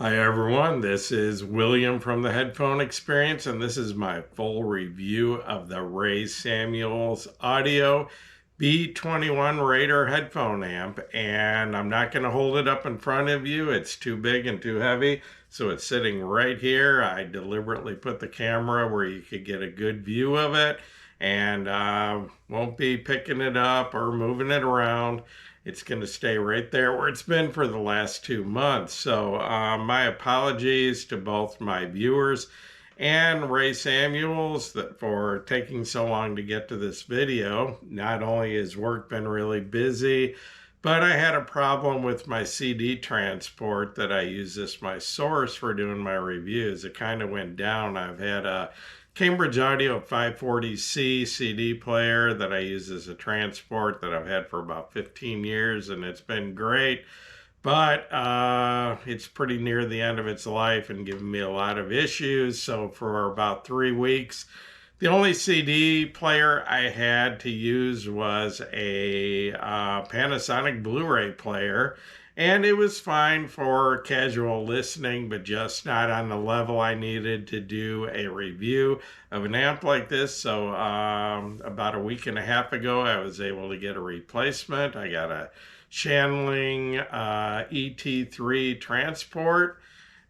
Hi everyone, this is William from the Headphone Experience, and this is my full review of the Ray Samuels Audio B-21 Raider headphone amp. And I'm not going to hold it up in front of you, it's too big and too heavy, so it's sitting right here. I deliberately put the camera where you could get a good view of it, and won't be picking it up or moving it around. It's going to stay right there where it's been for the last 2 months. So my apologies to both my viewers and Ray Samuels for taking so long to get to this video. Not only has work been really busy, but I had a problem with my CD transport that I use as my source for doing my reviews. It kind of went down. I've had a Cambridge Audio 540C CD player that I use as a transport that I've had for about 15 years, and it's been great. But it's pretty near the end of its life and giving me a lot of issues. So for about 3 weeks, the only CD player I had to use was a Panasonic Blu-ray player, and it was fine for casual listening, but just not on the level I needed to do a review of an amp like this. So about a week and a half ago, I was able to get a replacement. I got a Shanling ET3 transport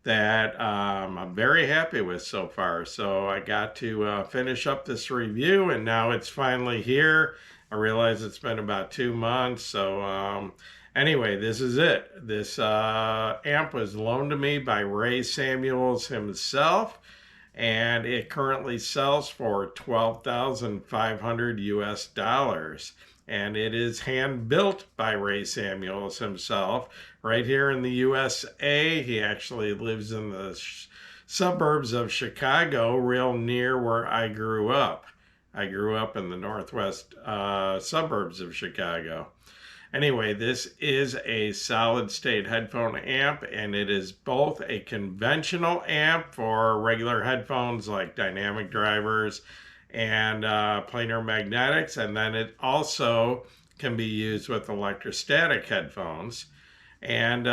that I'm very happy with so far. So I got to finish up this review, and now it's finally here. I realize it's been about 2 months. So anyway, this is it. This amp was loaned to me by Ray Samuels himself, and it currently sells for 12,500 US dollars. And it is hand built by Ray Samuels himself right here in the USA. He actually lives in the suburbs of Chicago, real near where I grew up. I grew up in the northwest suburbs of Chicago. Anyway, this is a solid state headphone amp, and it is both a conventional amp for regular headphones like dynamic drivers and planar magnetics, and then it also can be used with electrostatic headphones. And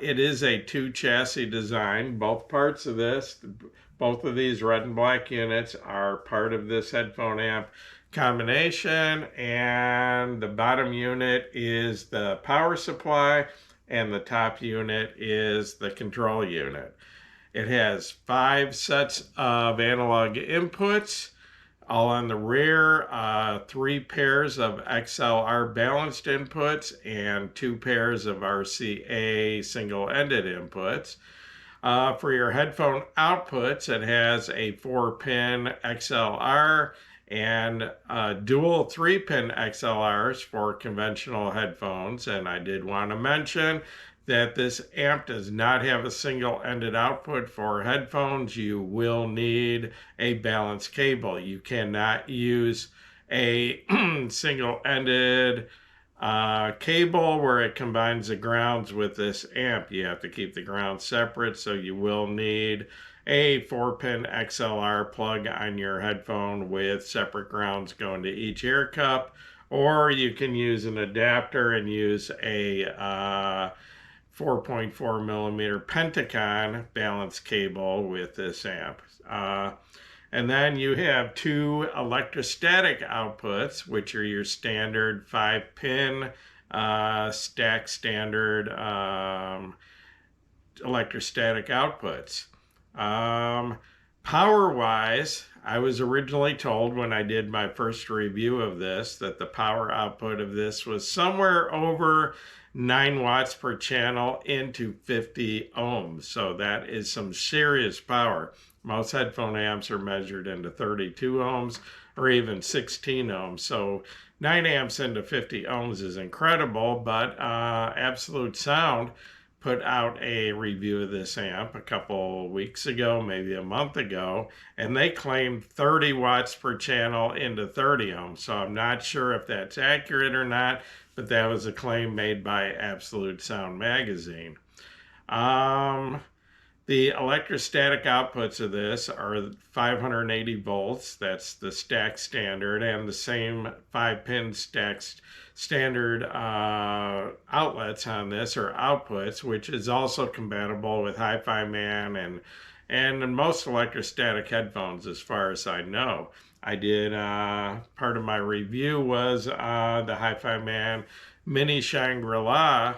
it is a two chassis design. Both parts of this, both of these red and black units are part of this headphone amp combination, and the bottom unit is the power supply and the top unit is the control unit. It has 5 sets of analog inputs, all on the rear, 3 pairs of XLR balanced inputs and 2 pairs of RCA single-ended inputs. For your headphone outputs, it has a 4-pin XLR and dual 3-pin XLRs for conventional headphones. And I did want to mention that this amp does not have a single-ended output for headphones. You will need a balanced cable. You cannot use a single-ended cable where it combines the grounds with this amp. You have to keep the grounds separate, so you will need a 4-pin XLR plug on your headphone with separate grounds going to each ear cup, or you can use an adapter and use a 4.4 millimeter Pentacon balanced cable with this amp. And then you have 2 electrostatic outputs, which are your standard 5-pin stack standard electrostatic outputs. Power-wise, I was originally told when I did my first review of this that the power output of this was somewhere over 9 watts per channel into 50 ohms. So that is some serious power. Most headphone amps are measured into 32 ohms or even 16 ohms. So 9 amps into 50 ohms is incredible, but Absolute Sound put out a review of this amp a couple weeks ago, maybe a month ago, and they claimed 30 watts per channel into 30 ohms. So I'm not sure if that's accurate or not, but that was a claim made by Absolute Sound magazine. The electrostatic outputs of this are 580 volts. That's the stack standard, and the same 5-pin stacked standard outlets on this, or outputs, which is also compatible with Hi-Fi Man and most electrostatic headphones, as far as I know. I did part of my review was the Hi-Fi Man Mini Shangri-La,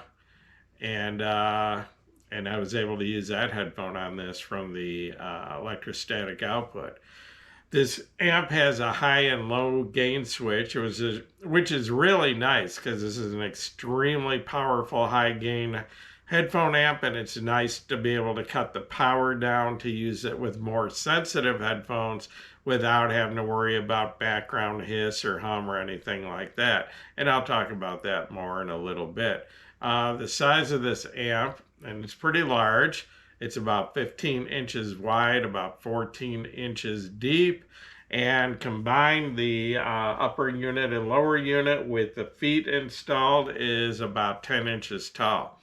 and I was able to use that headphone on this from the electrostatic output. This amp has a high and low gain switch, which is really nice because this is an extremely powerful high gain headphone amp, and it's nice to be able to cut the power down to use it with more sensitive headphones without having to worry about background hiss or hum or anything like that. And I'll talk about that more in a little bit. The size of this amp, and it's pretty large. It's about 15 inches wide, about 14 inches deep, and combined the upper unit and lower unit with the feet installed is about 10 inches tall.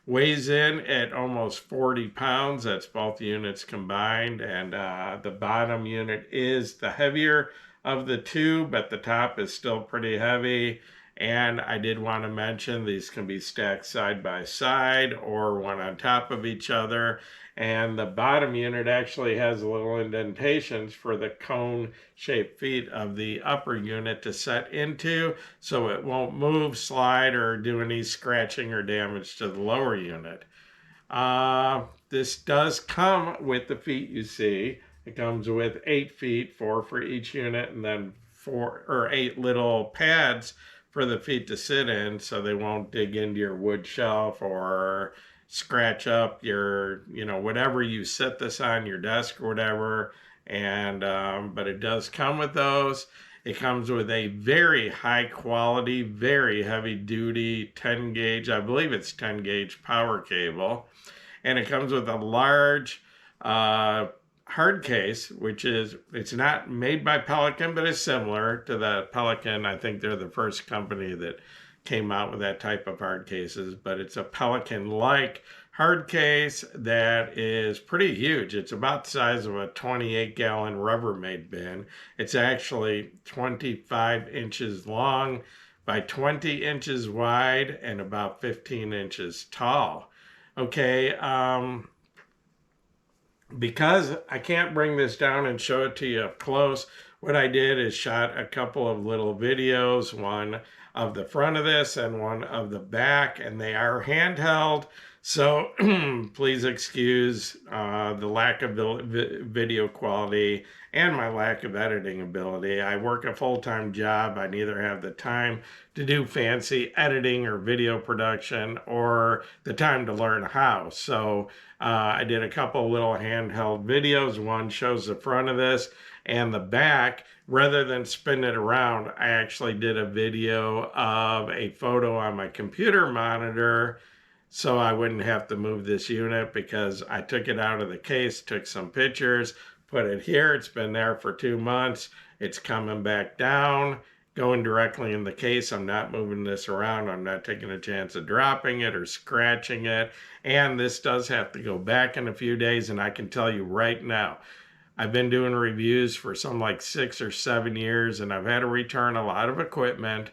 Weighs in at almost 40 pounds. That's both units combined, and the bottom unit is the heavier of the two, but the top is still pretty heavy. And I did want to mention these can be stacked side by side or one on top of each other. And the bottom unit actually has little indentations for the cone-shaped feet of the upper unit to set into, so it won't move, slide, or do any scratching or damage to the lower unit. This does come with the feet you see. It comes with 8 feet, 4 for each unit, and then 4 or 8 little pads for the feet to sit in, so they won't dig into your wood shelf or scratch up your, whatever you set this on, your desk or whatever. And but it does come with those. It comes with a very high quality, very heavy duty 10 gauge, I believe it's 10 gauge power cable. And it comes with a large hard case, it's not made by Pelican, but it's similar to the Pelican. I think they're the first company that came out with that type of hard cases, but it's a Pelican-like hard case that is pretty huge. It's about the size of a 28-gallon Rubbermaid bin. It's actually 25 inches long by 20 inches wide and about 15 inches tall. Okay, because I can't bring this down and show it to you up close, what I did is shot a couple of little videos, one of the front of this and one of the back, and they are handheld. So please excuse the lack of video quality and my lack of editing ability. I work a full-time job. I neither have the time to do fancy editing or video production or the time to learn how. So I did a couple little handheld videos. One shows the front of this and the back. Rather than spin it around, I actually did a video of a photo on my computer monitor so I wouldn't have to move this unit, because I took it out of the case, took some pictures, put it here. It's been there for 2 months. It's coming back down, going directly in the case. I'm not moving this around. I'm not taking a chance of dropping it or scratching it. And this does have to go back in a few days, and I can tell you right now, I've been doing reviews for some like 6 or 7 years, and I've had to return a lot of equipment,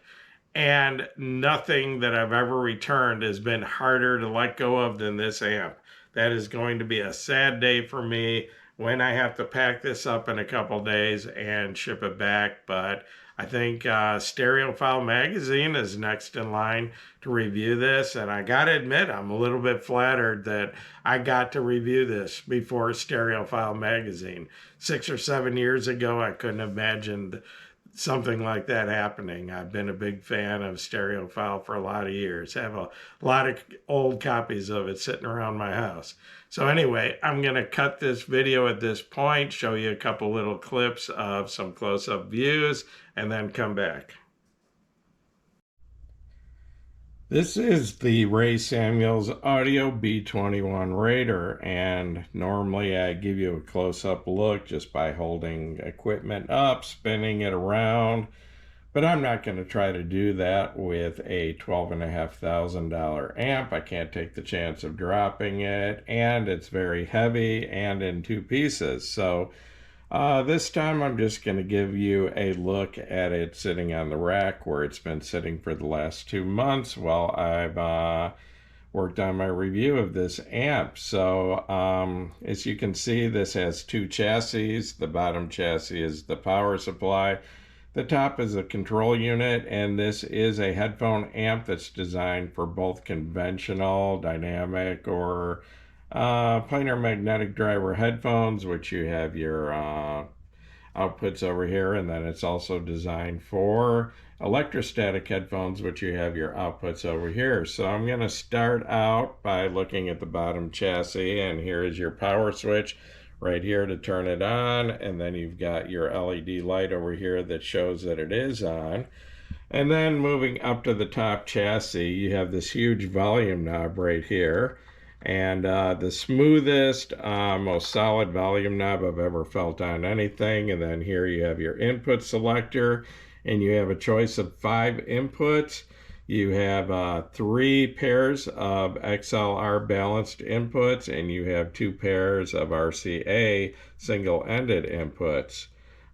and nothing that I've ever returned has been harder to let go of than this amp. That is going to be a sad day for me when I have to pack this up in a couple days and ship it back. But I think Stereophile Magazine is next in line to review this, and I gotta admit, I'm a little bit flattered that I got to review this before Stereophile Magazine. 6 or 7 years ago, I couldn't have imagined something like that happening. I've been a big fan of Stereophile for a lot of years. I have a lot of old copies of it sitting around my house. So anyway, I'm going to cut this video at this point, show you a couple little clips of some close-up views, and then come back. This is the Ray Samuels Audio B-21 Raider, and normally I give you a close-up look just by holding equipment up, spinning it around. But I'm not going to try to do that with a $12,500 amp. I can't take the chance of dropping it, and it's very heavy and in two pieces. So this time I'm just going to give you a look at it sitting on the rack where it's been sitting for the last 2 months while I've worked on my review of this amp. So as you can see, this has two chassis. The bottom chassis is the power supply. The top is a control unit, and this is a headphone amp that's designed for both conventional, dynamic, or planar magnetic driver headphones, which you have your outputs over here, and then it's also designed for electrostatic headphones, which you have your outputs over here. So I'm going to start out by looking at the bottom chassis, and here is your power switch right here to turn it on, and then you've got your LED light over here that shows that it is on. And then moving up to the top chassis, you have this huge volume knob right here, and the smoothest, most solid volume knob I've ever felt on anything. And then here you have your input selector, and you have a choice of 5 inputs. You have 3 pairs of XLR balanced inputs, and you have 2 pairs of RCA single-ended inputs.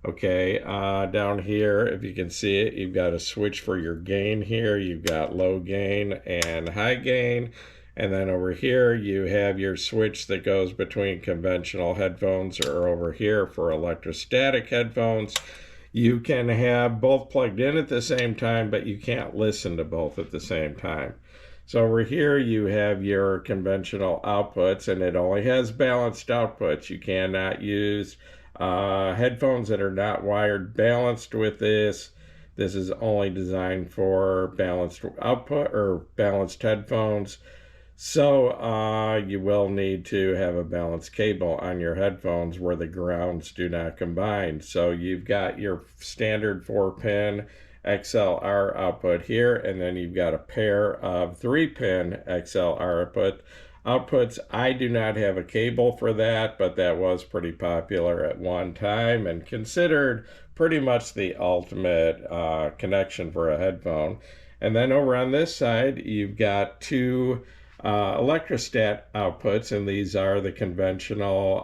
Okay, down here, if you can see it, you've got a switch for your gain here. You've got low gain and high gain. And then over here, you have your switch that goes between conventional headphones, or over here for electrostatic headphones. You can have both plugged in at the same time, but you can't listen to both at the same time. So over here, you have your conventional outputs, and it only has balanced outputs. You cannot use headphones that are not wired balanced with this. This is only designed for balanced output or balanced headphones. So you will need to have a balanced cable on your headphones where the grounds do not combine. So you've got your standard 4-pin XLR output here, and then you've got a pair of 3-pin XLR outputs. I do not have a cable for that, but that was pretty popular at one time and considered pretty much the ultimate connection for a headphone. And then over on this side, you've got 2 electrostat outputs, and these are the conventional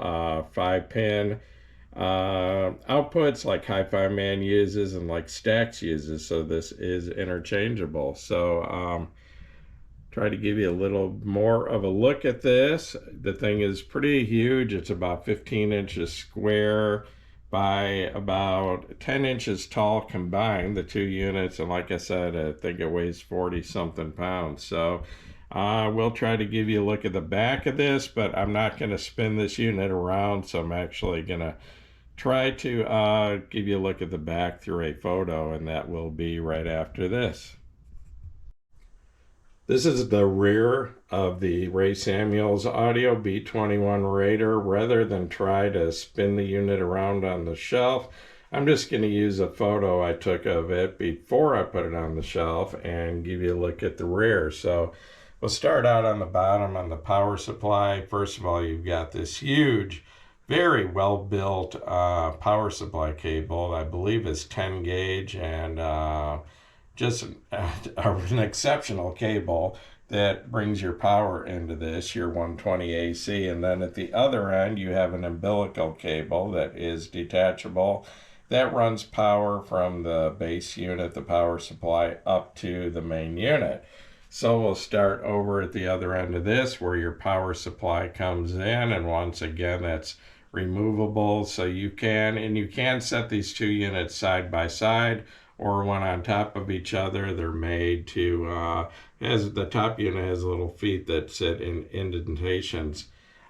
5-pin outputs like Hi-Fi Man uses and like Stax uses. So this is interchangeable. So try to give you a little more of a look at this. The thing is pretty huge. It's about 15 inches square by about 10 inches tall combined, the 2 units. And like I said, I think it weighs 40 something pounds. So we'll try to give you a look at the back of this, but I'm not going to spin this unit around, so I'm actually going to try to give you a look at the back through a photo, and that will be right after this. This is the rear of the Ray Samuels Audio B-21 Raider. Rather than try to spin the unit around on the shelf, I'm just going to use a photo I took of it before I put it on the shelf and give you a look at the rear. So we'll start out on the bottom on the power supply. First of all, you've got this huge, very well-built power supply cable. I believe it's 10 gauge and just an exceptional cable that brings your power into this, your 120 AC. And then at the other end, you have an umbilical cable that is detachable. That runs power from the base unit, the power supply, up to the main unit. So we'll start over at the other end of this where your power supply comes in, and once again that's removable, so you can set these 2 units side by side or one on top of each other. They're made to the top unit has little feet that sit in indentations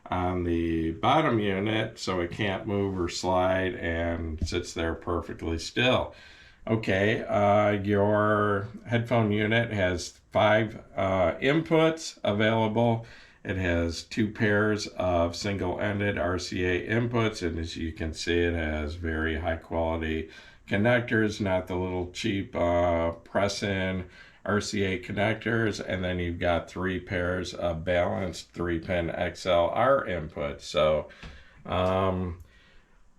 on the bottom unit, so it can't move or slide and sits there perfectly still. Okay, your headphone unit has 5 inputs available. It has 2 pairs of single-ended RCA inputs, and as you can see, it has very high-quality connectors, not the little cheap press-in RCA connectors. And then you've got 3 pairs of balanced 3-pin XLR inputs. So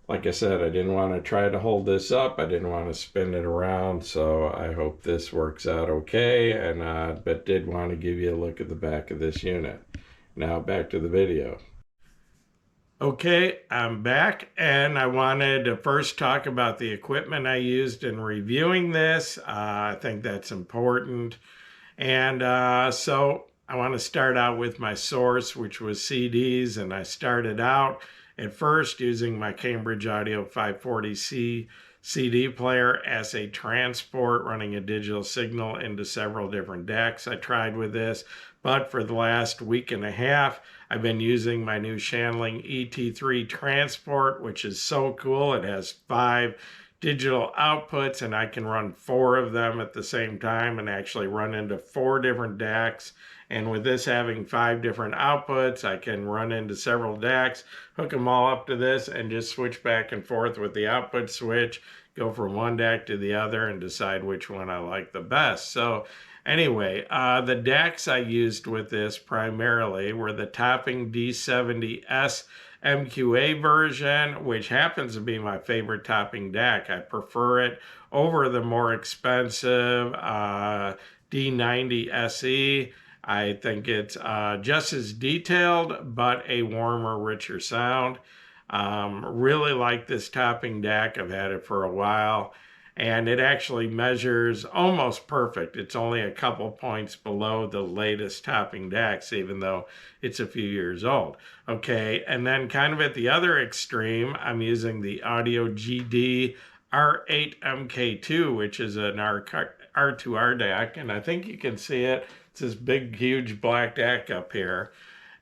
Like I said, I didn't want to try to hold this up. I didn't want to spin it around, so I hope this works out okay, and but did want to give you a look at the back of this unit. Now back to the video. Okay, I'm back, and I wanted to first talk about the equipment I used in reviewing this. I think that's important. And so I want to start out with my source, which was CDs, and I started out at first using my Cambridge Audio 540C CD player as a transport, running a digital signal into several different decks. I tried with this, but for the last week and a half, I've been using my new Shanling ET3 transport, which is so cool. It has 5 digital outputs, and I can run 4 of them at the same time and actually run into 4 different DACs. And with this having 5 different outputs, I can run into several DACs, hook them all up to this, and just switch back and forth with the output switch, go from one DAC to the other, and decide which one I like the best. So anyway, the DACs I used with this primarily were the Topping D70S MQA version, which happens to be my favorite Topping DAC. I prefer it over the more expensive D90 SE. I think it's just as detailed, but a warmer, richer sound. Really like this Topping DAC. I've had it for a while, and it actually measures almost perfect. It's only a couple points below the latest Topping DACs, even though it's a few years old. Okay, and then kind of at the other extreme, I'm using the Audio GD R8 MK2, which is an R2R DAC, and I think you can see it. It's this big, huge black DAC up here.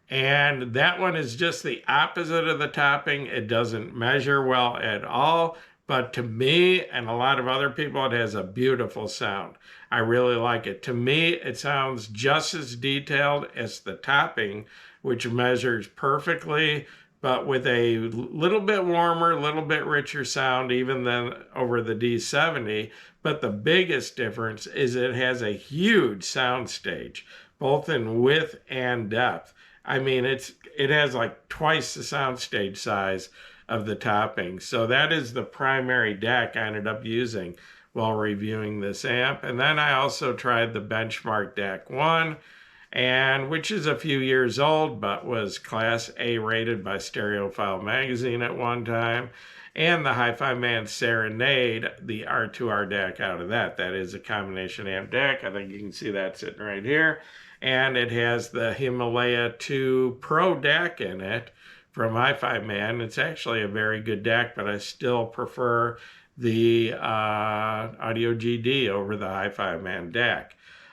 And that one is just the opposite of the Topping. It doesn't measure well at all, but to me and a lot of other people, it has a beautiful sound. I really like it. To me, it sounds just as detailed as the Topping, which measures perfectly, but with a little bit warmer, little bit richer sound even than over the D70. But the biggest difference is it has a huge sound stage, both in width and depth. I mean, it has like twice the soundstage size of the Topping. So that is the primary DAC I ended up using while reviewing this amp. And then I also tried the Benchmark DAC 1, and which is a few years old, but was Class A rated by Stereophile magazine at one time. And the Hi-Fi Man Serenade, the R2R DAC out of that. That is a combination amp DAC. I think you can see that sitting right here. And it has the Himalaya 2 Pro DAC in it from Hi-Fi Man. It's actually a very good DAC, but I still prefer the Audio GD over the Hi-Fi Man DAC.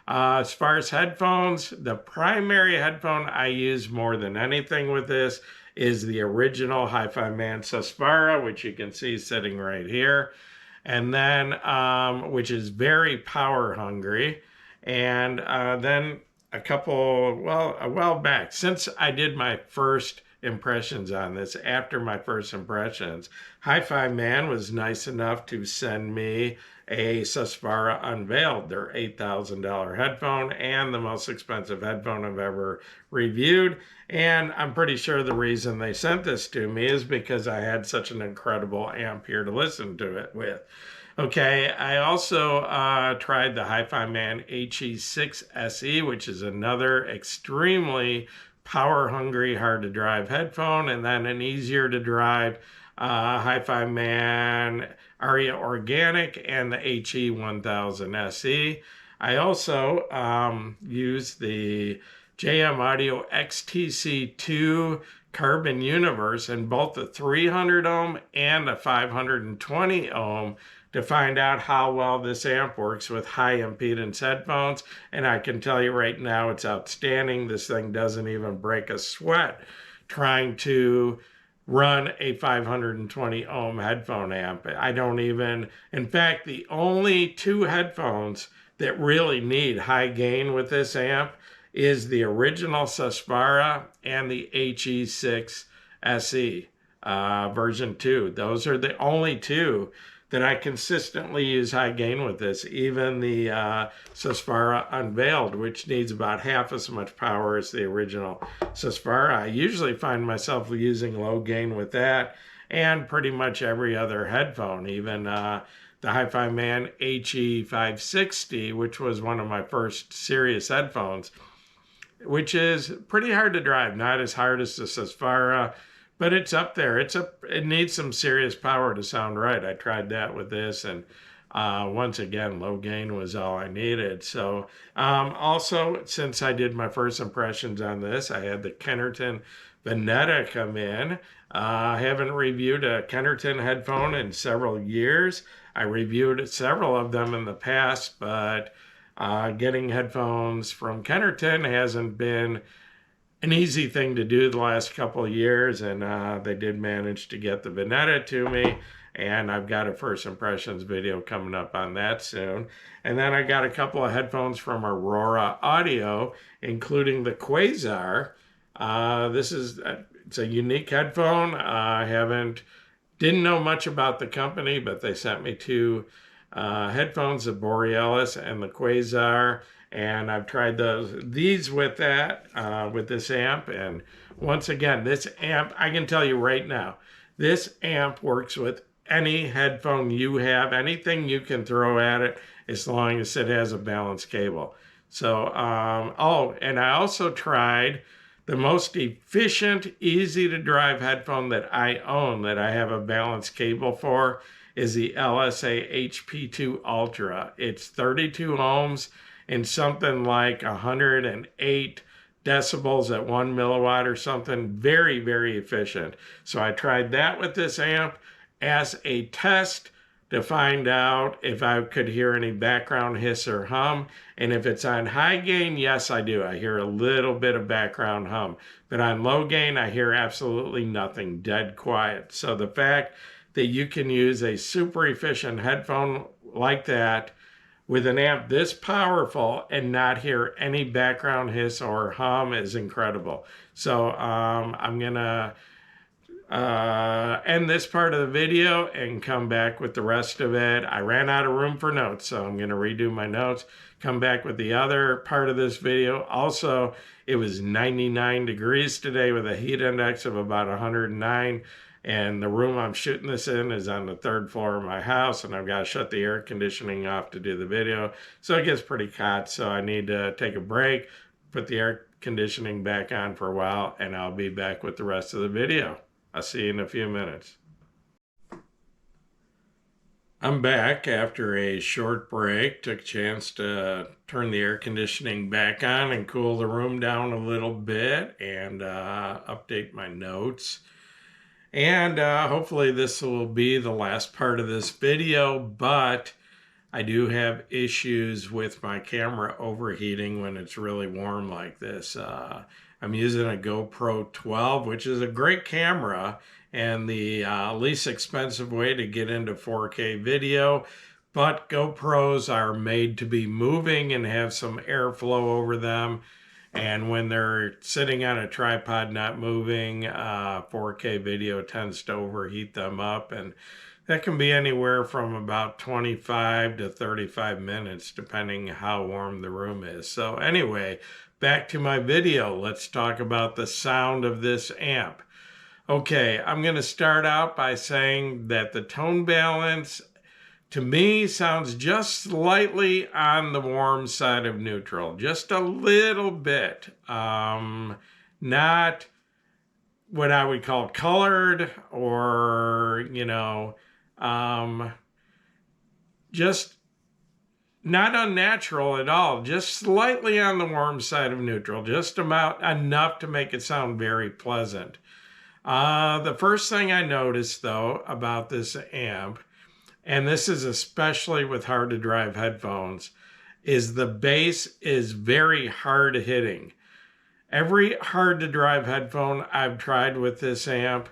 As far as headphones, the primary headphone I use more than anything with this is the original Hi-Fi Man Susvara, which you can see sitting right here. And then, which is very power hungry. And then a while back, since I did my first impressions on this, after my first impressions, Hi-Fi Man was nice enough to send me a Susvara Unveiled, their $8,000 headphone and the most expensive headphone I've ever reviewed. And I'm pretty sure the reason they sent this to me is because I had such an incredible amp here to listen to it with. Okay, I also tried the Hi-Fi Man HE6 SE, which is another extremely power-hungry, hard-to-drive headphone, and then an easier-to-drive Hi-Fi Man Aria Organic and the HE1000 SE. I also used the JM Audio XTC2 Carbon Universe in both the 300 ohm and the 520 ohm to find out how well this amp works with high impedance headphones. And I can tell you right now, it's outstanding. This thing doesn't even break a sweat trying to run a 520 ohm headphone amp. I don't even, in fact, the only 2 headphones that really need high gain with this amp is the original Susvara and the HE6 SE version 2. Those are the only 2 that I consistently use high gain with this. Even the Susvara Unveiled, which needs about half as much power as the original Susvara. I usually find myself using low gain with that. and pretty much every other headphone, even the Hi-Fi Man HE560, which was one of my first serious headphones, which is pretty hard to drive. Not as hard as the Sesfara, but it's up there. It needs some serious power to sound right. I tried that with this, and once again, low gain was all I needed. So also, since I did my first impressions on this, I had the Kennerton Veneta come in. I haven't reviewed a Kennerton headphone in several years. I reviewed several of them in the past, but getting headphones from Kennerton hasn't been an easy thing to do the last couple of years, and they did manage to get the Veneta to me, and I've got a first impressions video coming up on that soon. And then I got a couple of headphones from Aurora Audio, including the Quasar. It's a unique headphone. Didn't know much about the company, but they sent me two headphones, the Borealis and the Quasar, and I've tried these with this amp. And once again, this amp, I can tell you right now, this amp works with any headphone you have, anything you can throw at it, as long as it has a balanced cable. So, and I also tried the most efficient, easy to drive headphone that I own, that I have a balanced cable for, is the LSA HP2 Ultra. It's 32 ohms and something like 108 decibels at 1 milliwatt or something. Very, very efficient. So I tried that with this amp as a test to find out if I could hear any background hiss or hum. And if it's on high gain, yes, I do. I hear a little bit of background hum. But on low gain, I hear absolutely nothing, dead quiet. So the fact that you can use a super efficient headphone like that with an amp this powerful and not hear any background hiss or hum is incredible. So I'm gonna end this part of the video and come back with the rest of it. I ran out of room for notes, so I'm going to redo my notes, come back with the other part of this video. Also, it was 99 degrees today with a heat index of about 109, and the room I'm shooting this in is on the 3rd floor of my house, and I've got to shut the air conditioning off to do the video, so it gets pretty hot. So I need to take a break, put the air conditioning back on for a while, and I'll be back with the rest of the video. I'll see you in a few minutes. I'm back after a short break. Took a chance to turn the air conditioning back on and cool the room down a little bit and update my notes. And hopefully this will be the last part of this video, but I do have issues with my camera overheating when it's really warm like this. I'm using a GoPro 12, which is a great camera and the least expensive way to get into 4K video. But GoPros are made to be moving and have some airflow over them. And when they're sitting on a tripod not moving, 4K video tends to overheat them up. And that can be anywhere from about 25 to 35 minutes, depending how warm the room is. So anyway, back to my video. Let's talk about the sound of this amp. Okay, I'm going to start out by saying that the tone balance, to me, sounds just slightly on the warm side of neutral. Just a little bit. Not what I would call colored or, just not unnatural at all, just slightly on the warm side of neutral, just about enough to make it sound very pleasant. The first thing I noticed, though, about this amp, and this is especially with hard to drive headphones, is the bass is very hard hitting. Every hard to drive headphone I've tried with this amp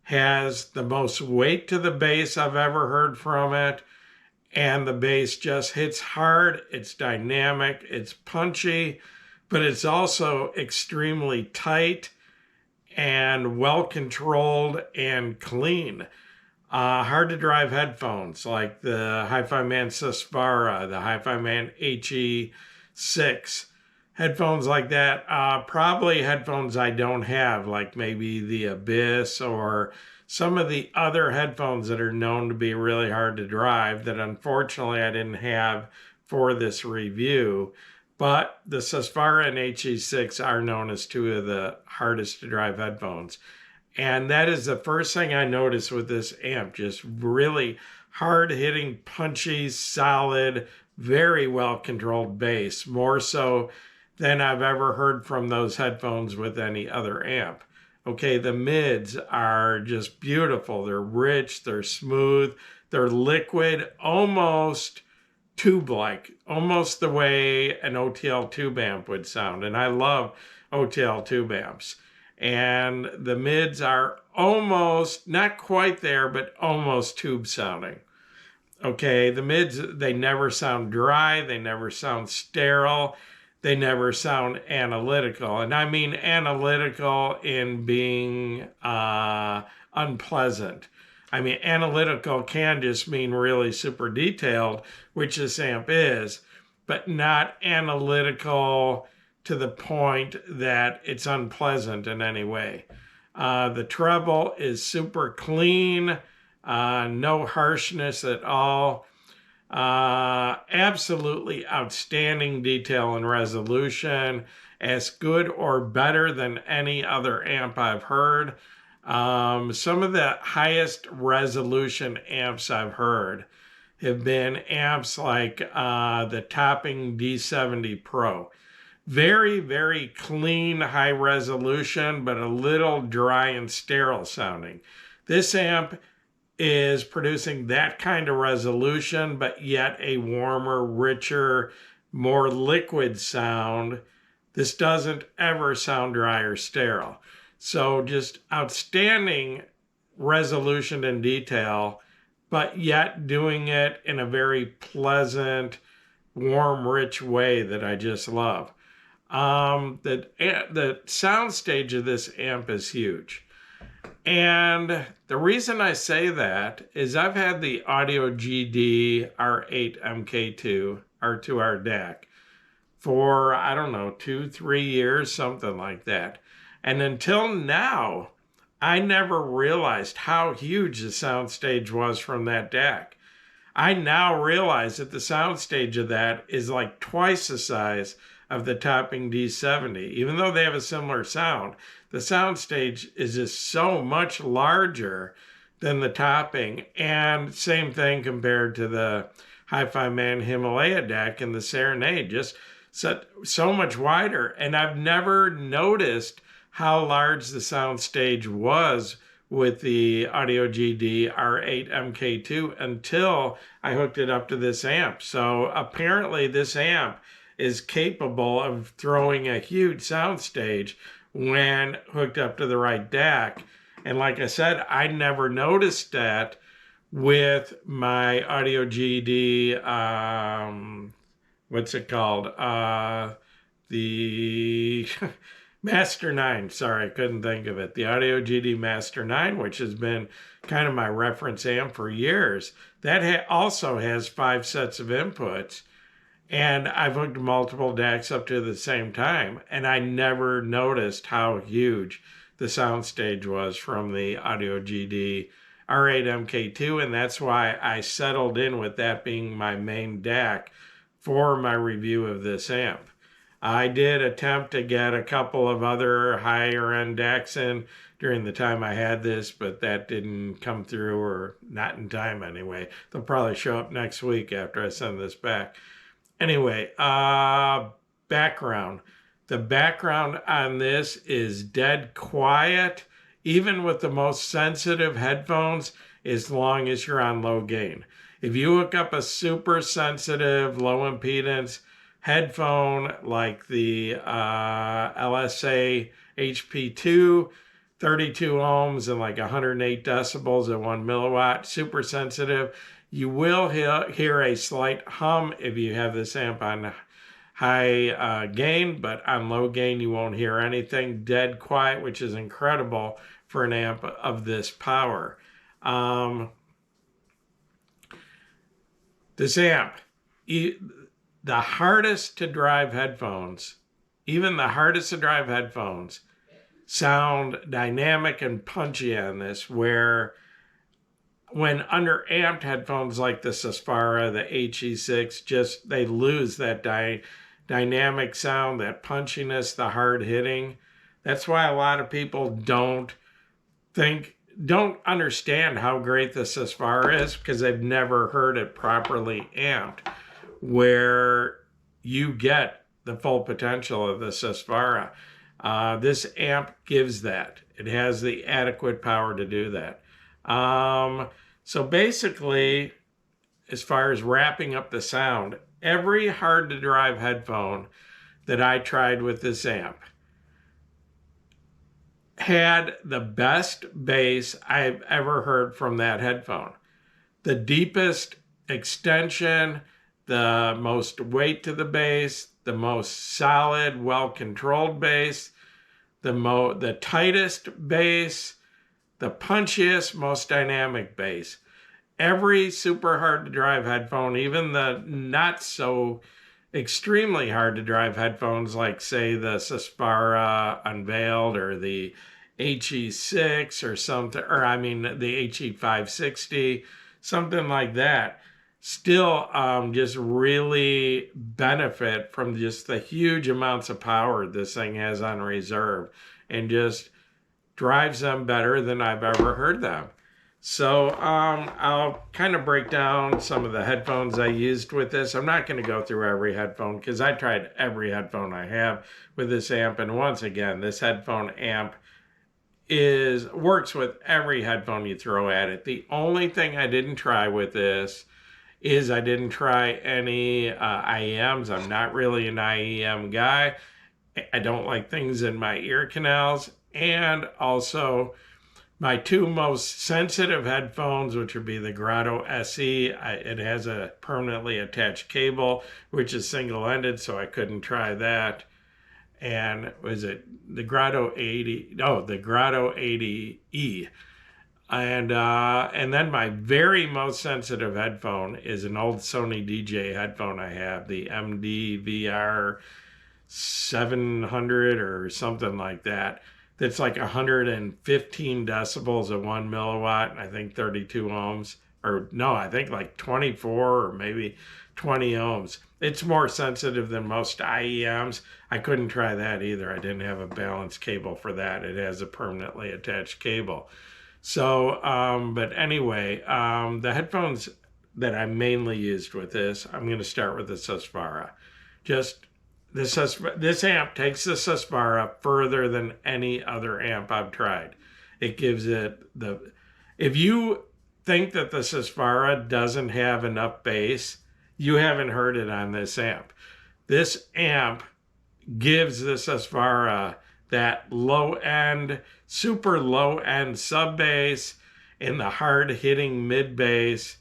has the most weight to the bass I've ever heard from it. And the bass just hits hard, it's dynamic, it's punchy, but it's also extremely tight and well-controlled and clean. Hard to drive headphones like the Hi-Fi Man Sesfara, the Hi-Fi Man HE6, headphones like that. Probably headphones I don't have, like maybe the Abyss or some of the other headphones that are known to be really hard to drive that unfortunately I didn't have for this review. But the Susvara and HE6 are known as two of the hardest to drive headphones. And that is the first thing I noticed with this amp. Just really hard hitting, punchy, solid, very well controlled bass. More so than I've ever heard from those headphones with any other amp. Okay, the mids are just beautiful. They're rich, they're smooth, they're liquid, almost tube-like, almost the way an OTL tube amp would sound. And I love OTL tube amps. And the mids are almost, not quite there, but almost tube sounding. Okay, the mids, they never sound dry, they never sound sterile, they never sound analytical. And I mean analytical in being unpleasant. I mean, analytical can just mean really super detailed, which this amp is, but not analytical to the point that it's unpleasant in any way. The treble is super clean, no harshness at all. Absolutely outstanding detail and resolution, as good or better than any other amp I've heard. Some of the highest resolution amps I've heard have been amps like the Topping D70 Pro. Very, very clean, high resolution, but a little dry and sterile sounding. This amp is producing that kind of resolution, but yet a warmer, richer, more liquid sound. This doesn't ever sound dry or sterile. So just outstanding resolution and detail, but yet doing it in a very pleasant, warm, rich way that I just love. The sound stage of this amp is huge. And the reason I say that is I've had the Audio GD R8 MK2 R2R DAC for, I don't know, 2-3 years, something like that. And until now, I never realized how huge the soundstage was from that DAC. I now realize that the soundstage of that is like twice the size of the Topping D70. Even though they have a similar sound, the soundstage is just so much larger than the Topping, and same thing compared to the Hi-Fi Man Himalaya DAC and the Serenade, just so much wider. And I've never noticed how large the soundstage was with the Audio GD R8 MK2 until I hooked it up to this amp. So apparently this amp is capable of throwing a huge soundstage when hooked up to the right DAC. And like I said, I never noticed that with my Audio GD, what's it called? The Master 9, sorry, I couldn't think of it. The Audio GD Master 9, which has been kind of my reference amp for years. That also has 5 sets of inputs. And I've hooked multiple DACs up to the same time, and I never noticed how huge the soundstage was from the Audio GD R8 MK2, and that's why I settled in with that being my main DAC for my review of this amp. I did attempt to get a couple of other higher end DACs in during the time I had this, but that didn't come through, or not in time anyway. They'll probably show up next week after I send this back. Anyway, background. The background on this is dead quiet, even with the most sensitive headphones, as long as you're on low gain. If you hook up a super sensitive, low impedance headphone like the LSA HP2, 32 ohms and like 108 decibels at 1 milliwatt, super sensitive, you will hear a slight hum if you have this amp on high gain, but on low gain you won't hear anything. Dead quiet, which is incredible for an amp of this power. This amp, the hardest to drive headphones, even the hardest to drive headphones, sound dynamic and punchy on this, where when under-amped headphones like the Susvara, the HE6, just they lose that dynamic sound, that punchiness, the hard hitting. That's why a lot of people don't understand how great the Susvara is, because they've never heard it properly amped, where you get the full potential of the Susvara. This amp gives that. It has the adequate power to do that. So basically, as far as wrapping up the sound, every hard to drive headphone that I tried with this amp had the best bass I've ever heard from that headphone. The deepest extension, the most weight to the bass, the most solid, well-controlled bass, the tightest bass, the punchiest, most dynamic bass. Every super hard to drive headphone, even the not so extremely hard to drive headphones like, say, the Susvara Unveiled or the HE6 or something, or I mean the HE560, something like that, still just really benefit from just the huge amounts of power this thing has on reserve, and just drives them better than I've ever heard them. So I'll kind of break down some of the headphones I used with this. I'm not going to go through every headphone, because I tried every headphone I have with this amp. And once again, this headphone amp works with every headphone you throw at it. The only thing I didn't try with this is I didn't try any IEMs. I'm not really an IEM guy. I don't like things in my ear canals. And also, my two most sensitive headphones, which would be the Grotto SE, it has a permanently attached cable, which is single-ended, so I couldn't try that. And was it the Grotto 80? No, the Grotto 80E. And then my very most sensitive headphone is an old Sony DJ headphone I have, the MD-VR 700 or something like that. That's like 115 decibels at 1 milliwatt, and I think 32 ohms. Or no, I think like 24 or maybe 20 ohms. It's more sensitive than most IEMs. I couldn't try that either. I didn't have a balanced cable for that. It has a permanently attached cable. So, but anyway, the headphones that I mainly used with this, I'm going to start with the Susvara. This amp takes the Susvara further than any other amp I've tried. It gives it if you think that the Susvara doesn't have enough bass, you haven't heard it on this amp. This amp gives the Susvara that low-end, super low-end sub-bass and the hard-hitting mid-bass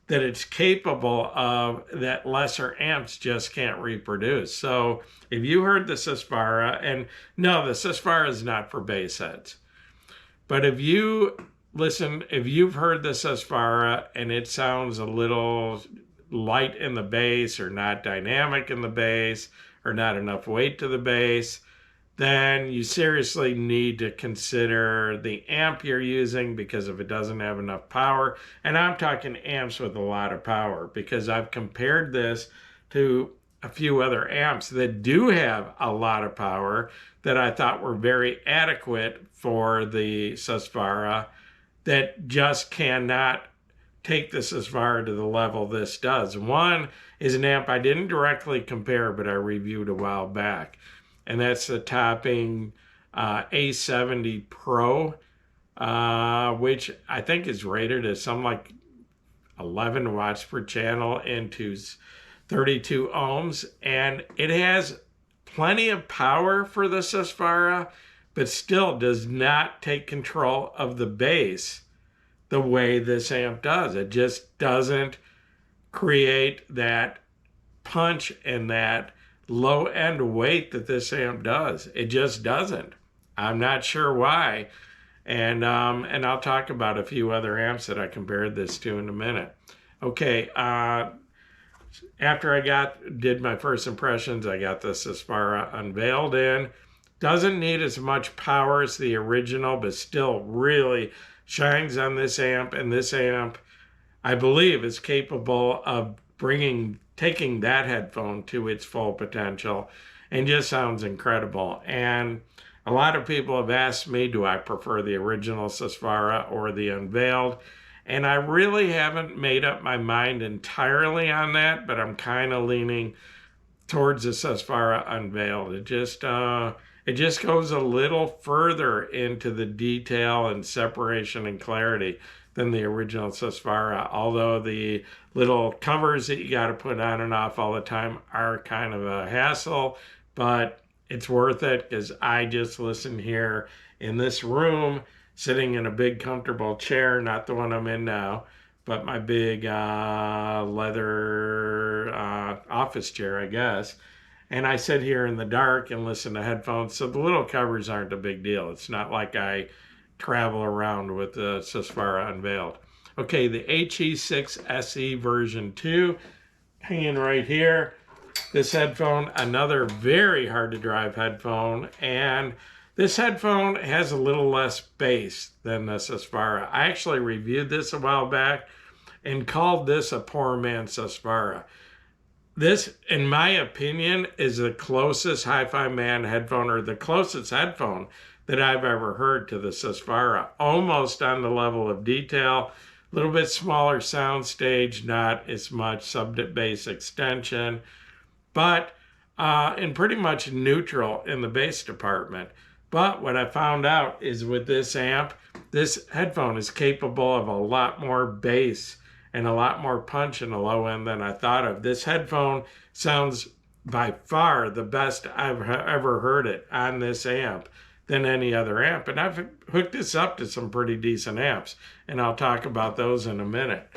that it's capable of, that lesser amps just can't reproduce. So if you heard the Susvara, and no, the Susvara is not for bass heads, but if you've heard the Susvara and it sounds a little light in the bass, or not dynamic in the bass, or not enough weight to the bass, then you seriously need to consider the amp you're using, because if it doesn't have enough power, and I'm talking amps with a lot of power, because I've compared this to a few other amps that do have a lot of power that I thought were very adequate for the Susvara, that just cannot take the Susvara to the level this does. One is an amp I didn't directly compare, but I reviewed a while back, and that's the Topping A70 Pro, which I think is rated as something like 11 watts per channel into 32 ohms, and it has plenty of power for the Susvara, but still does not take control of the bass the way this amp does. It just doesn't create that punch and that low-end weight that this amp does. It just doesn't. I'm not sure why. And I'll talk about a few other amps that I compared this to in a minute. Okay, after I did my first impressions, I got the Susvara unveiled in. Doesn't need as much power as the original, but still really shines on this amp. And this amp, I believe, is capable of taking that headphone to its full potential, and just sounds incredible. And a lot of people have asked me, do I prefer the original Susvara or the Unveiled? And I really haven't made up my mind entirely on that, but I'm kind of leaning towards the Susvara Unveiled. It just goes a little further into the detail and separation and clarity than the original Susvara, although the little covers that you got to put on and off all the time are kind of a hassle, but it's worth it because I just listen here in this room, sitting in a big comfortable chair, not the one I'm in now, but my big leather office chair, I guess. And I sit here in the dark and listen to headphones, so the little covers aren't a big deal. It's not like I travel around with the Susvara Unveiled. Okay, the HE6 SE version 2, hanging right here. This headphone, another very hard to drive headphone, and this headphone has a little less bass than the Susvara. I actually reviewed this a while back and called this a poor man's Susvara. This, in my opinion, is the closest Hi-Fi Man headphone, or the closest headphone that I've ever heard to the Susvara. Almost on the level of detail, a little bit smaller sound stage, not as much sub-bass extension, but and pretty much neutral in the bass department. But what I found out is with this amp, this headphone is capable of a lot more bass and a lot more punch in the low end than I thought of. This headphone sounds by far the best I've ever heard it on this amp than any other amp. And I've hooked this up to some pretty decent amps, and I'll talk about those in a minute.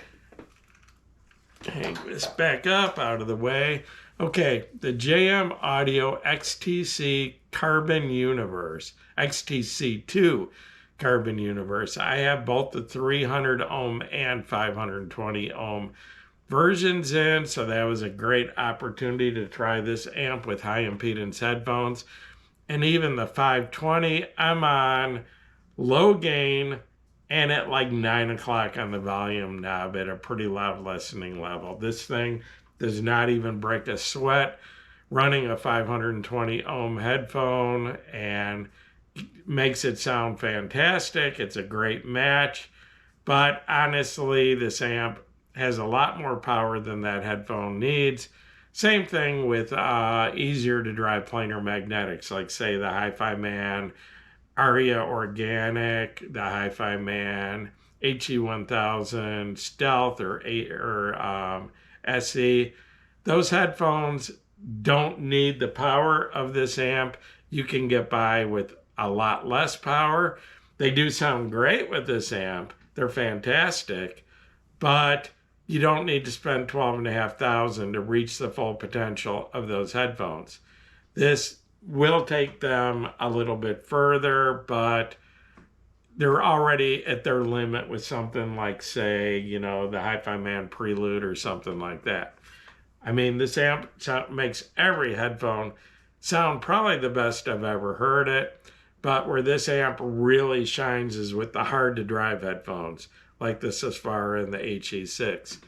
Hang this back up out of the way. Okay, the JM Audio XTC Carbon Universe, XTC2 Carbon Universe. I have both the 300 ohm and 520 ohm versions in, so that was a great opportunity to try this amp with high impedance headphones. And even the 520, I'm on low gain and at like 9 o'clock on the volume knob at a pretty loud listening level. This thing does not even break a sweat running a 520 ohm headphone, and makes it sound fantastic. It's a great match, but honestly, this amp has a lot more power than that headphone needs. Same thing with easier to drive planar magnetics, like say the Hi-Fi Man Aria Organic, the Hi-Fi Man HE1000 Stealth or SE. Those headphones don't need the power of this amp. You can get by with a lot less power. They do sound great with this amp. They're fantastic, but you don't need to spend $12,500 to reach the full potential of those headphones. This will take them a little bit further, but they're already at their limit with something like, say, the Hi-Fi Man Prelude or something like that. I mean, this amp makes every headphone sound probably the best I've ever heard it, but where this amp really shines is with the hard-to-drive headphones, like the Susvara and the HE6.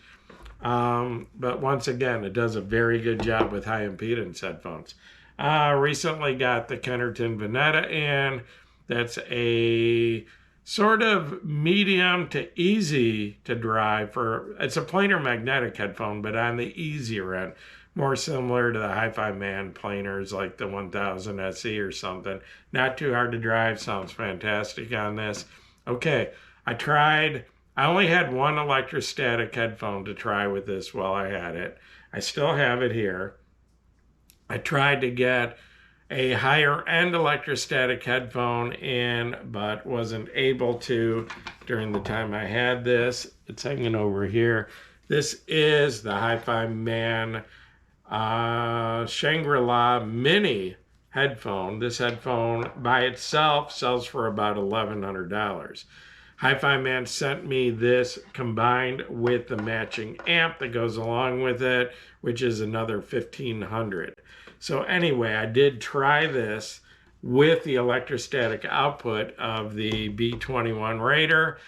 But once again, it does a very good job with high-impedance headphones. Recently got the Kennerton Veneta in. That's a sort of medium to easy to drive it's a planar magnetic headphone, but on the easier end, more similar to the Hi-Fi Man planars like the 1000 SE or something. Not too hard to drive, sounds fantastic on this. Okay, I only had one electrostatic headphone to try with this while I had it. I still have it here. I tried to get a higher end electrostatic headphone in, but wasn't able to during the time I had this. It's hanging over here. This is the Hi-Fi Man Shangri-La Mini headphone. This headphone by itself sells for about $1,100. Hi-Fi Man sent me this combined with the matching amp that goes along with it, which is another $1,500. So anyway, I did try this with the electrostatic output of the B-21 Raider,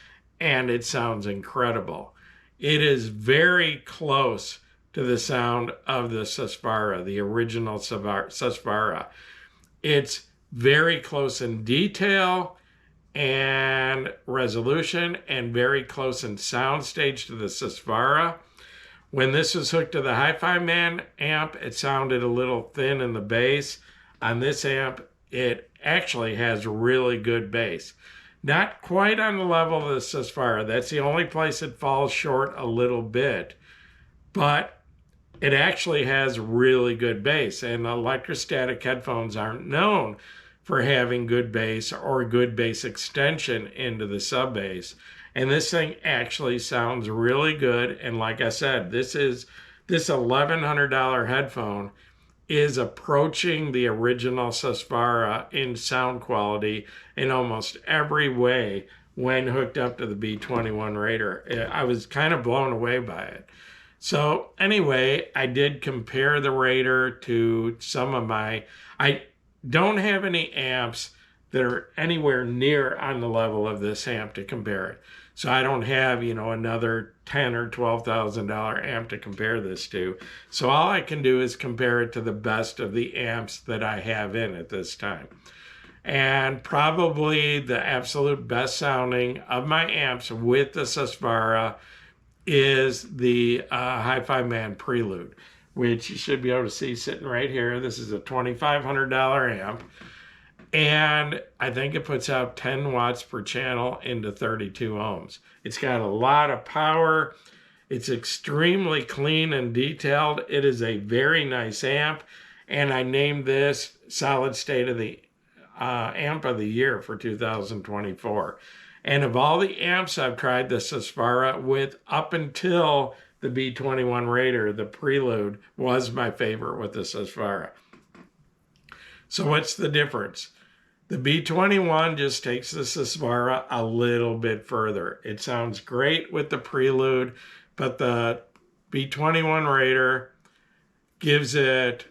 and it sounds incredible. It is very close to the sound of the Susvara, the original Susvara. It's very close in detail and resolution, and very close in soundstage to the Susvara. When this was hooked to the Hi-Fi Man amp, it sounded a little thin in the bass. On this amp, it actually has really good bass. Not quite on the level of the Susvara. That's the only place it falls short a little bit. But it actually has really good bass. And electrostatic headphones aren't known for having good bass or good bass extension into the sub bass. And this thing actually sounds really good. And like I said, this $1,100 headphone is approaching the original Susvara in sound quality in almost every way when hooked up to the B-21 Raider. I was kind of blown away by it. So anyway, I did compare the Raider to some of I don't have any amps that are anywhere near on the level of this amp to compare it. So I don't have, another $10,000 or $12,000 amp to compare this to. So all I can do is compare it to the best of the amps that I have in at this time. And probably the absolute best sounding of my amps with the Susvara is the Hi-Fi Man Prelude, which you should be able to see sitting right here. This is a $2,500 amp. And I think it puts out 10 watts per channel into 32 ohms. It's got a lot of power. It's extremely clean and detailed. It is a very nice amp. And I named this Solid State of the Amp of the Year for 2024. And of all the amps I've tried the Susvara with up until the B-21 Raider, the Prelude was my favorite with the Susvara. So what's the difference? The B-21 just takes the Susvara a little bit further. It sounds great with the Prelude, but the B-21 Raider gives it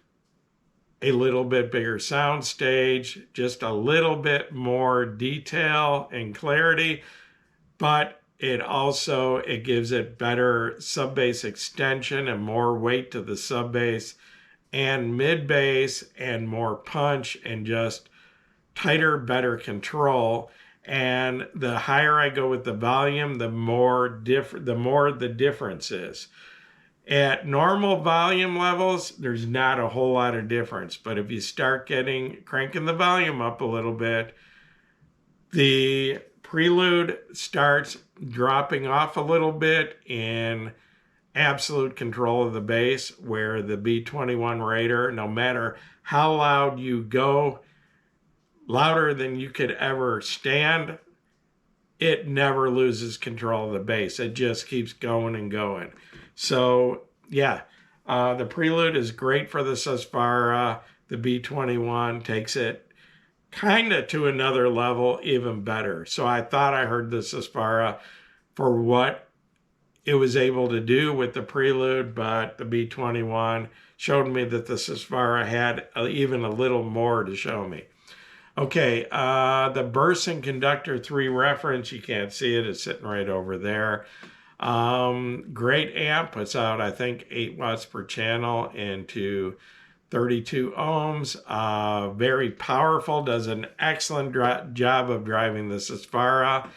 a little bit bigger sound stage, just a little bit more detail and clarity, but it gives it better sub bass extension and more weight to the sub bass and mid bass and more punch and just tighter, better control. And the higher I go with the volume, the more the difference is. At normal volume levels, there's not a whole lot of difference. But if you start cranking the volume up a little bit, the Prelude starts dropping off a little bit in absolute control of the bass, where the B-21 Raider, no matter how loud you go, louder than you could ever stand, it never loses control of the bass. It just keeps going and going. So yeah, the Prelude is great for the Susvara. The B-21 takes it kind of to another level, even better. So I thought I heard the Susvara for what it was able to do with the Prelude, but the B-21 showed me that the Susvara had even a little more to show me. Okay, the Burson Conductor 3 reference, you can't see it, it's sitting right over there. Great amp, puts out, I think, 8 watts per channel into 32 ohms. Very powerful, does an excellent job of driving the Susvara.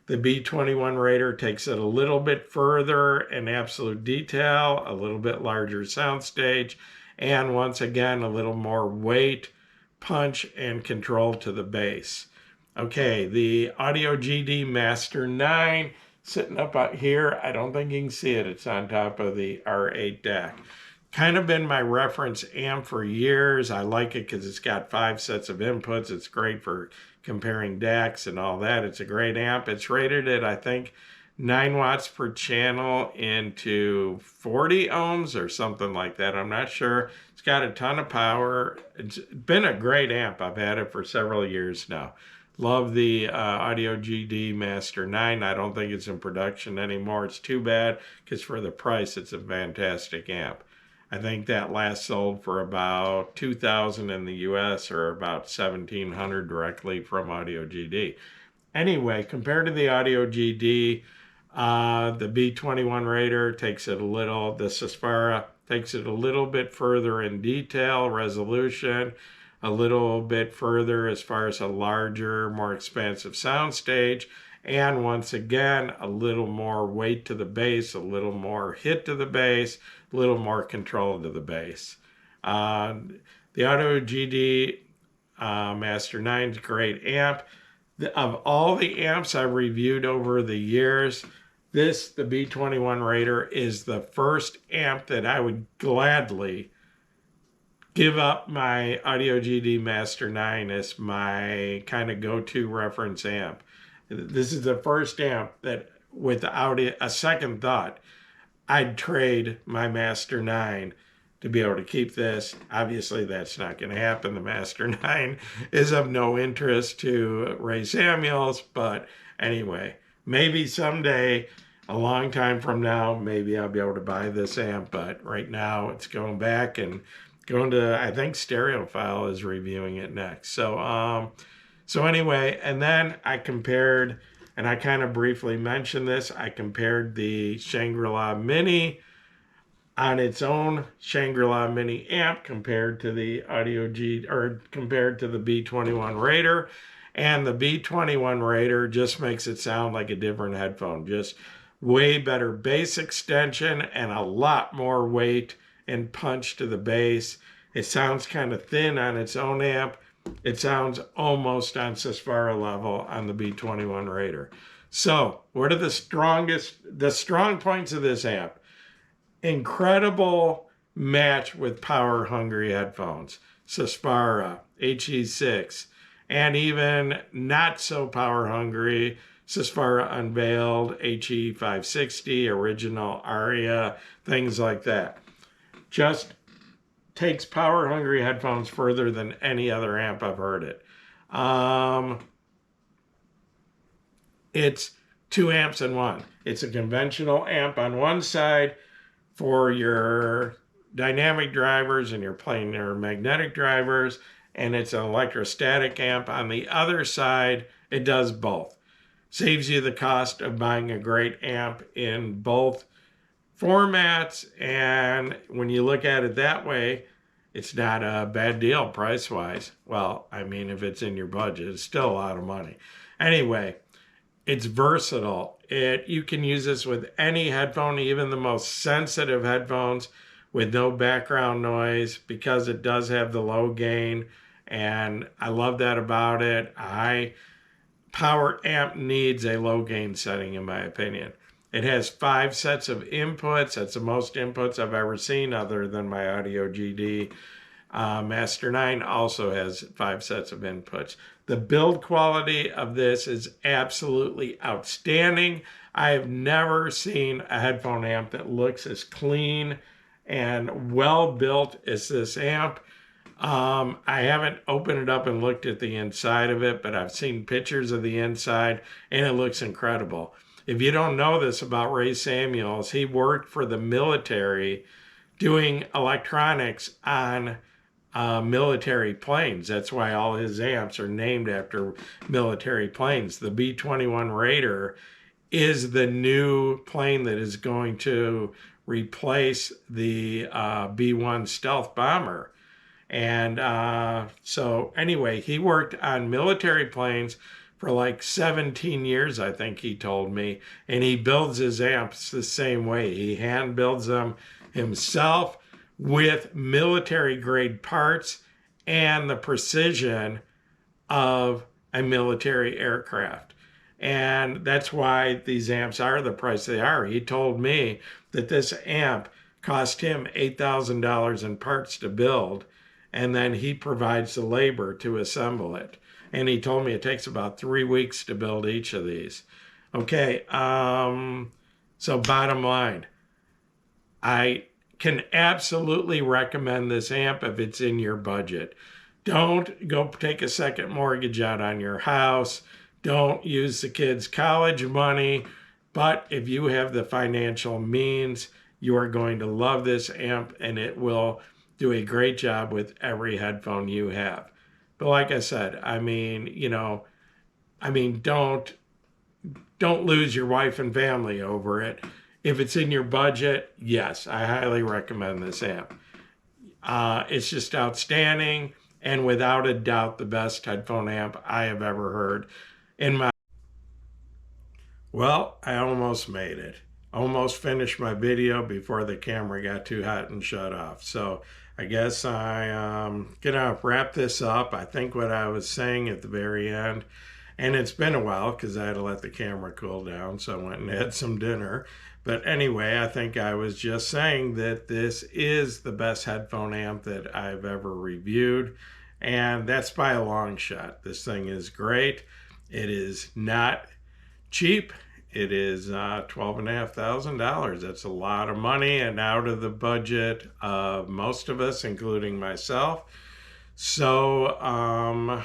The B-21 Raider takes it a little bit further in absolute detail, a little bit larger soundstage, and once again, a little more weight, punch, and control to the bass. Okay, the Audio GD Master 9 sitting up out here. I don't think you can see it. It's on top of the R8 DAC. Kind of been my reference amp for years. I like it because it's got 5 sets of inputs. It's great for comparing DACs and all that. It's a great amp. It's rated at, I think, 9 watts per channel into 40 ohms or something like that. I'm not sure. It's got a ton of power. It's been a great amp. I've had it for several years now. Love the Audio GD Master 9. I don't think it's in production anymore. It's too bad because for the price, it's a fantastic amp. I think that last sold for about $2,000 in the US, or about $1,700 directly from Audio GD. Anyway, compared to the Audio GD, the B-21 Raider takes it a little, the Sespara takes it a little bit further in detail, resolution, a little bit further as far as a larger, more expansive soundstage, and once again, a little more weight to the bass, a little more hit to the bass, a little more control to the bass. The Audio GD Master 9 is a great amp. Of all the amps I've reviewed over the years, the B-21 Raider, is the first amp that I would gladly give up my Audio GD Master 9 as my kind of go-to reference amp. This is the first amp that, without a second thought, I'd trade my Master 9 to be able to keep this. Obviously, that's not going to happen. The Master 9 is of no interest to Ray Samuels, but anyway, maybe someday, a long time from now, maybe I'll be able to buy this amp, but right now it's going back and going to, I think Stereophile is reviewing it next. So anyway, and then I compared, and I kind of briefly mentioned this, I compared the Shangri-La Mini on its own, Shangri-La Mini amp, compared to the compared to the B-21 Raider. And the B-21 Raider just makes it sound like a different headphone. Just way better bass extension and a lot more weight and punch to the bass. It sounds kind of thin on its own amp. It sounds almost on Sespara level on the B-21 Raider. So what are the strong points of this amp? Incredible match with power-hungry headphones. Sespara, HE6, and even not so power-hungry Sespara Unveiled, HE560, original Aria, things like that. Just takes power-hungry headphones further than any other amp I've heard it. It's 2 amps in one. It's a conventional amp on one side for your dynamic drivers and your planar magnetic drivers, and it's an electrostatic amp on the other side. It does both. Saves you the cost of buying a great amp in both formats, and when you look at it that way, it's not a bad deal price-wise. Well, I mean, if it's in your budget, it's still a lot of money. Anyway, it's versatile. You can use this with any headphone, even the most sensitive headphones with no background noise, because it does have the low gain, and I love that about it. Power amp needs a low gain setting, in my opinion. It has 5 sets of inputs. That's the most inputs I've ever seen, other than my Audio GD. Master 9 also has 5 sets of inputs. The build quality of this is absolutely outstanding. I have never seen a headphone amp that looks as clean and well built as this amp. I haven't opened it up and looked at the inside of it, but I've seen pictures of the inside, and it looks incredible. If you don't know this about Ray Samuels, he worked for the military doing electronics on military planes. That's why all his amps are named after military planes. The B-21 Raider is the new plane that is going to replace the B-1 stealth bomber. And so anyway, he worked on military planes for like 17 years, I think he told me, and he builds his amps the same way. He hand builds them himself with military grade parts and the precision of a military aircraft. And that's why these amps are the price they are. He told me that this amp cost him $8,000 in parts to build, and then he provides the labor to assemble it. And he told me it takes about 3 weeks to build each of these. Okay, so bottom line, I can absolutely recommend this amp if it's in your budget. Don't go take a second mortgage out on your house. Don't use the kids' college money. But if you have the financial means You are going to love this amp, and it will do a great job with every headphone you have. But like I said, don't lose your wife and family over it. If it's in your budget, yes, I highly recommend this amp. It's just outstanding, and without a doubt the best headphone amp I have ever heard in my. Well, I almost made it. Almost finished my video before the camera got too hot and shut off. So I guess I'm gonna wrap this up. I think what I was saying at the very end, and it's been a while because I had to let the camera cool down, so I went and had some dinner. But anyway, I think I was just saying that this is the best headphone amp that I've ever reviewed, and that's by a long shot. This thing is great. It is not cheap. It is $12,500. That's a lot of money and out of the budget of most of us, including myself. So, I'll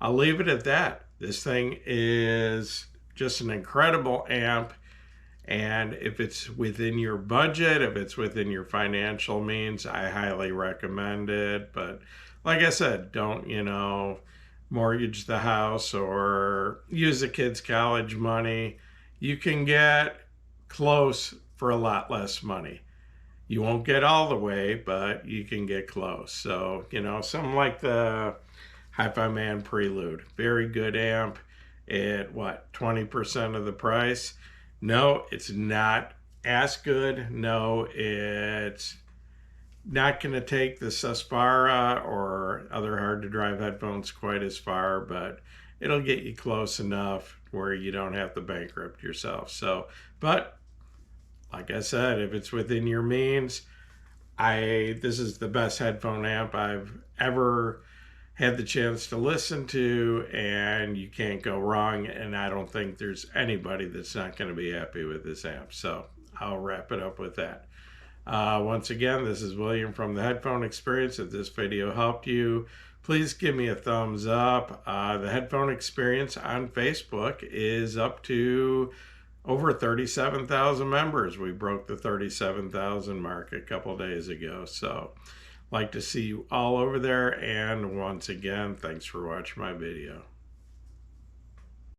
leave it at that. This thing is just an incredible amp. And if it's within your budget, if it's within your financial means, I highly recommend it. But like I said, don't, mortgage the house or use the kids' college money. You can get close for a lot less money. You won't get all the way, but you can get close. So, something like the Hi-Fi Man Prelude, very good amp at 20% of the price. No, it's not as good. No, it's not going to take the Suspara or other hard to drive headphones quite as far, but it'll get you close enough where you don't have to bankrupt yourself. So, but like I said, if it's within your means, this is the best headphone amp I've ever had the chance to listen to, and you can't go wrong. And I don't think there's anybody that's not going to be happy with this amp. So I'll wrap it up with that. Once again, this is William from the Headphone Experience. If this video helped you, please give me a thumbs up. The Headphone Experience on Facebook is up to over 37,000 members. We broke the 37,000 mark a couple days ago. So like to see you all over there. And once again, thanks for watching my video.